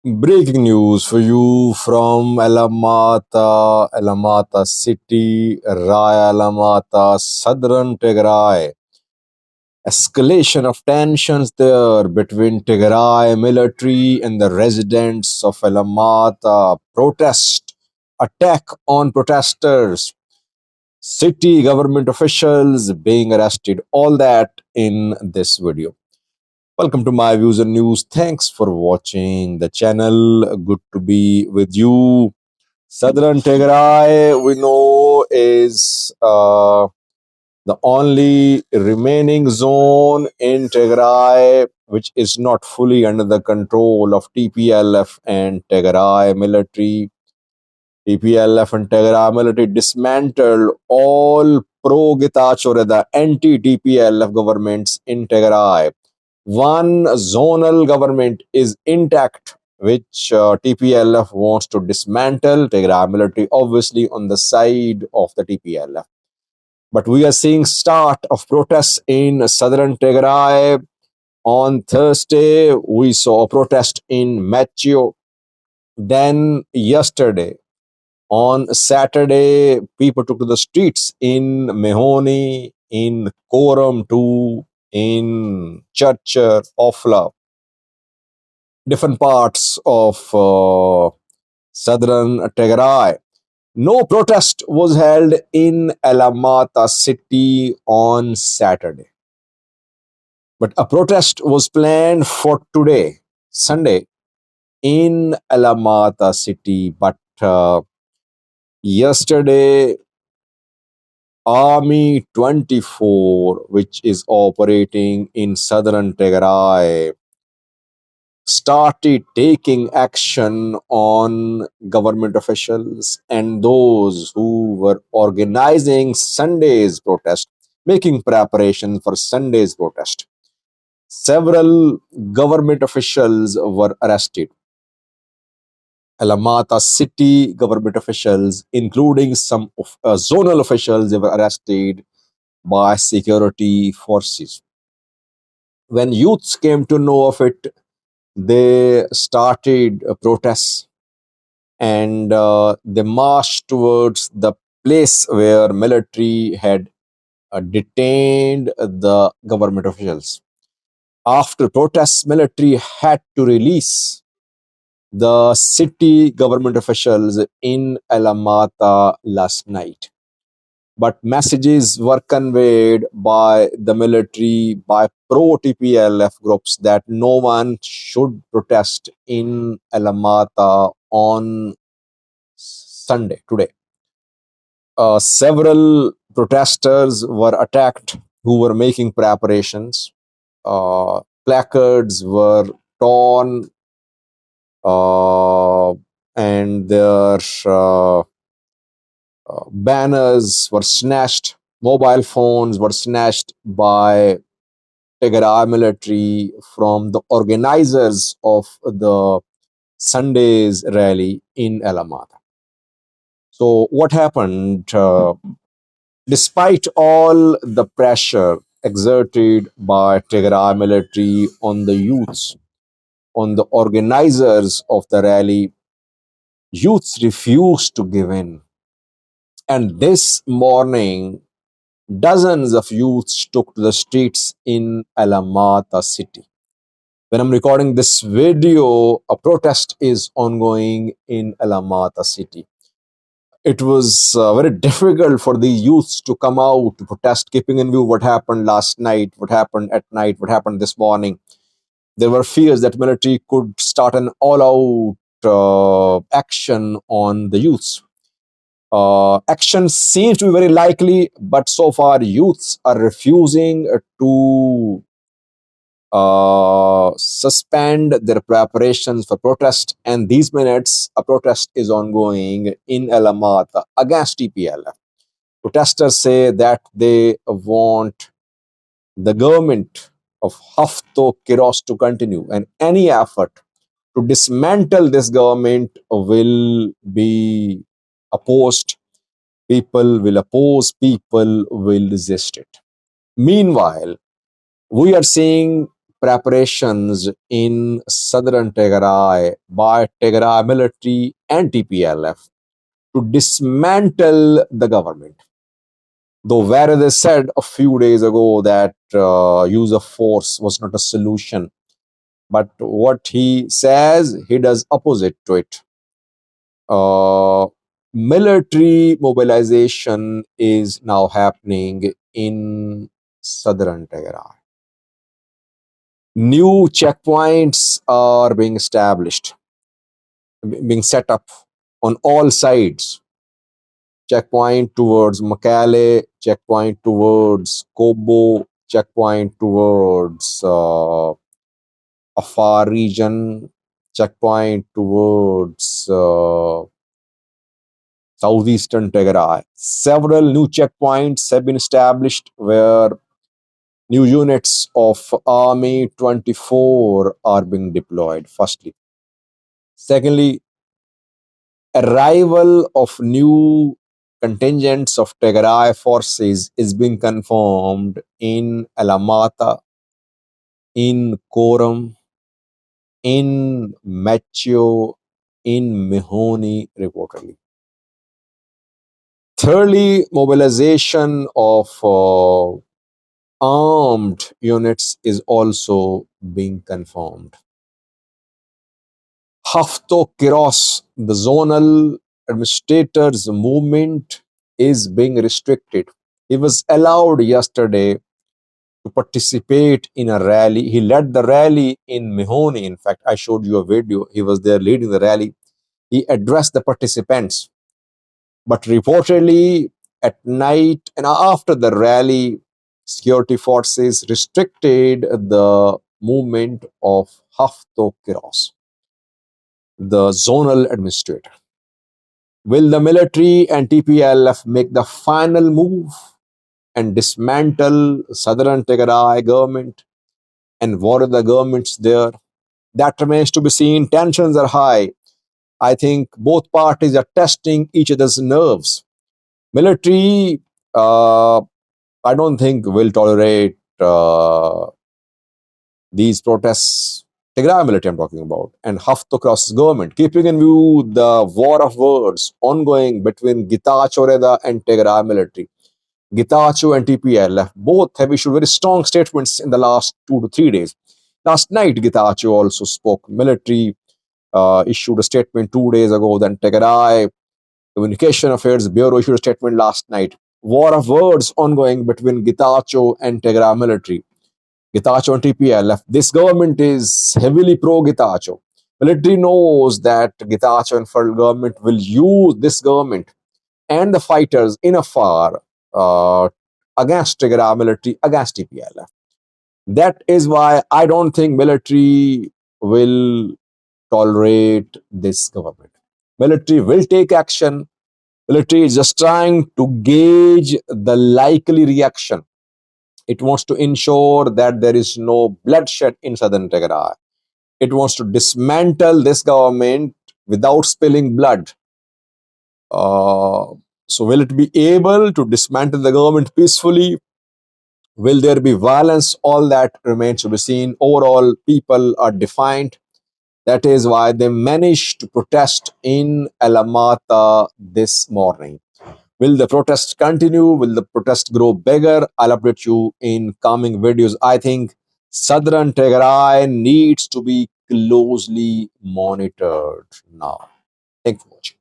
Breaking news for you from Alamata city, Raya Alamata, southern Tigray. Escalation of tensions there between Tigray military and the residents of Alamata. Protest, attack on protesters, city government officials being arrested. All that in this video. Welcome to my views and news. Thanks for watching the channel. Good to be with you. Southern Tigray, we know, is the only remaining zone in Tigray which is not fully under the control of TPLF and Tigray military. TPLF and Tigray military dismantled all pro-Gitachore, the anti-TPLF governments in Tigray. One zonal government is intact, which TPLF wants to dismantle. Tigray military obviously on the side of the TPLF. But we are seeing start of protests in southern Tigray. On Thursday, we saw a protest in Machio. Then yesterday, on Saturday, people took to the streets in Mehoni, in Koram too, in Churcher, Ofla, different parts of southern Tigray. No protest was held in Alamata city on Saturday. But a protest was planned for today, Sunday, in Alamata city. But yesterday, Army 24, which is operating in southern Tigray, started taking action on government officials and those who were organizing Sunday's protest, making preparation for Sunday's protest. Several government officials were arrested. Alamata city government officials, including some zonal officials, they were arrested by security forces. When youths came to know of it, they started protests and they marched towards the place where military had detained the government officials. After protests, military had to release the city government officials in Alamata last night. But messages were conveyed by the military, by pro-TPLF groups, that no one should protest in Alamata on Sunday, today. Several protesters were attacked who were making preparations. Placards were torn and their banners were snatched, mobile phones were snatched by Tigray military from the organizers of the Sunday's rally in Alamata. So what happened? Despite all the pressure exerted by Tigray military on the youths, on the organizers of the rally, youths refused to give in. And this morning, dozens of youths took to the streets in Alamata city. When I'm recording this video, a protest is ongoing in Alamata city. It was very difficult for the youths to come out to protest, keeping in view what happened last night, what happened at night, what happened this morning. There were fears that military could start an all-out action on the youths. Action seems to be very likely, but so far youths are refusing to suspend their preparations for protest, and these minutes a protest is ongoing in Alamata against TPLF. Protesters say that they want the government of Hafto Kiros to continue, and any effort to dismantle this government will be opposed. People will oppose, people will resist it. Meanwhile, we are seeing preparations in southern Tigray by Tigray military and TPLF to dismantle the government. Though where they said a few days ago that use of force was not a solution, but what he says, he does opposite to it. Uh, Military mobilization is now happening in southern Tigray. New checkpoints are being established, being set up on all sides. Checkpoint towards Makale, checkpoint towards Kobo, checkpoint towards Afar region, checkpoint towards southeastern Tigray. Several new checkpoints have been established where new units of Army 24 are being deployed, firstly. Secondly, arrival of new contingents of Tigray forces is being confirmed in Alamata, in Koram, in Macho, in Mihoni, reportedly. Thirdly, mobilization of armed units is also being confirmed. Hafto Kiros, the zonal administrator's movement is being restricted. He was allowed yesterday to participate in a rally. He led the rally in Mihoni. In fact, I showed you a video. He was there leading the rally. He addressed the participants. But reportedly, at night and after the rally, security forces restricted the movement of Hafto Kiros, the zonal administrator. Will the military and TPLF make the final move and dismantle southern Tigray government? And what are the governments there? That remains to be seen. Tensions are high. I think both parties are testing each other's nerves. Military, I don't think will tolerate these protests. Tigray military I'm talking about, and Hafto Cross's government, keeping in view the war of words ongoing between Getachew Reda and Tigray military. Getachew and TPLF both have issued very strong statements in the last 2 to 3 days. Last night, Getachew also spoke. Military issued a statement 2 days ago. Then Tigray Communication Affairs Bureau issued a statement last night. War of words ongoing between Getachew and Tigray military. Getachew and TPLF. This government is heavily pro-Getachew. Military knows that Getachew and federal government will use this government and the fighters in Afar against Tigray military, against TPLF. That is why I don't think military will tolerate this government. Military will take action. Military is just trying to gauge the likely reaction. It wants to ensure that there is no bloodshed in southern Tigray. It wants to dismantle this government without spilling blood. So will it be able to dismantle the government peacefully? Will there be violence? All that remains to be seen. Overall, people are defiant. That is why they managed to protest in Alamata this morning. Will the protest continue? Will the protest grow bigger? I'll update you in coming videos. I think southern Tigray needs to be closely monitored now. Thank you for watching.